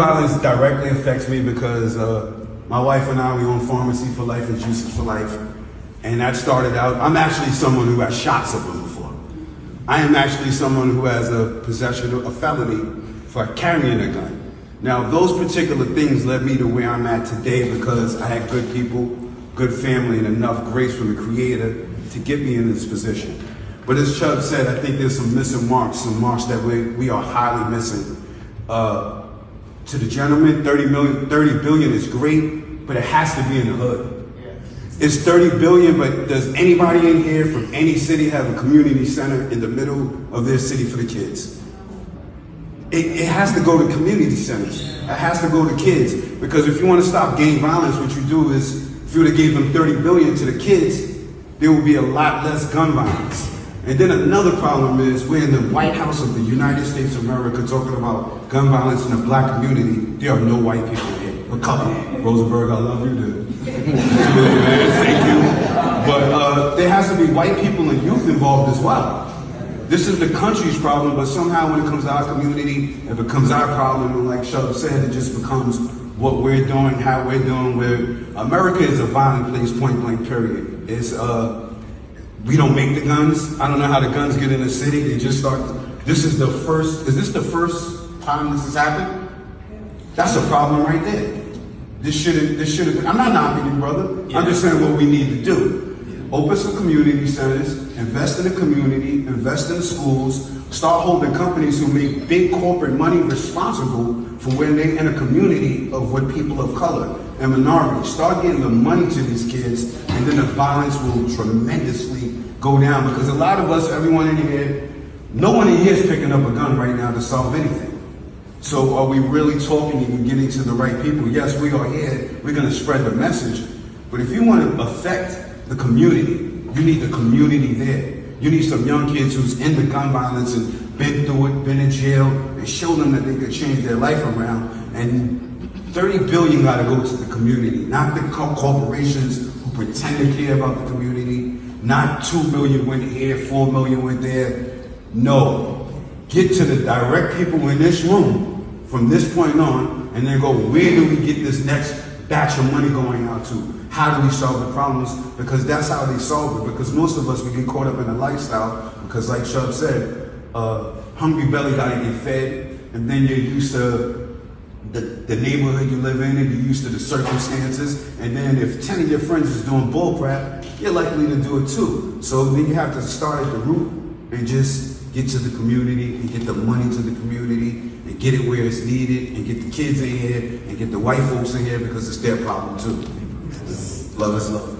Violence directly affects me because my wife and I, we own Pharmacy for Life and Juices for Life. And that started out, I'm actually someone who has shot someone before. I am actually someone who has a possession of a felony for carrying a gun. Now, those particular things led me to where I'm at today because I had good people, good family, and enough grace from the Creator to get me in this position. But as Chubb said, I think there's some missing marks, some marks that we are highly missing. To the gentleman, 30 billion is great, but it has to be in the hood. It's 30 billion, but does anybody in here from any city have a community center in the middle of their city for the kids? It has to go to community centers. It has to go to kids. Because if you want to stop gang violence, what you do is, if you would have gave them 30 billion to the kids, there would be a lot less gun violence. And then another problem is we're in the White House of the United States of America talking about gun violence in the black community. There are no white people here. A couple. Rosenberg, I love you, dude. Thank you. But there has to be white people and youth involved as well. This is the country's problem, but somehow when it comes to our community, it becomes our problem. And like Chubb said, it just becomes what we're doing, how we're doing. America is a violent place, point blank, period. It's we don't make the guns. I don't know how the guns get in the city. They just start. Is this the first time this has happened? That's a problem right there. This should have been. I'm not knocking you, brother. Yeah. I'm just saying what we need to do. Open some community centers, invest in the community, invest in the schools, start holding companies who make big corporate money responsible for when they in a community of what people of color and minorities. Start getting the money to these kids, and then the violence will tremendously go down. Because a lot of us, everyone in here, no one in here is picking up a gun right now to solve anything. So are we really talking and getting to the right people? Yes, we are here. We're going to spread the message. But if you want to affect the community, you need the community there. You need some young kids who's in the gun violence and been through it, been in jail, and show them that they could change their life around. And 30 billion got to go to the community, not the corporations who pretend to care about the community. Not 2 million went here, 4 million went there. No, get to the direct people in this room from this point on, and then go, where do we get this next batch of money going out to? How do we solve the problems? Because that's how they solve it. Because most of us, we get caught up in the lifestyle. Because like Chubb said, hungry belly got to get fed, and then you're used to the neighborhood you live in, and you're used to the circumstances. And then if 10 of your friends is doing bull crap, you're likely to do it too. So then you have to start at the root and just get to the community and get the money to the community and get it where it's needed and get the kids in here and get the white folks in here because it's their problem too. Love is love.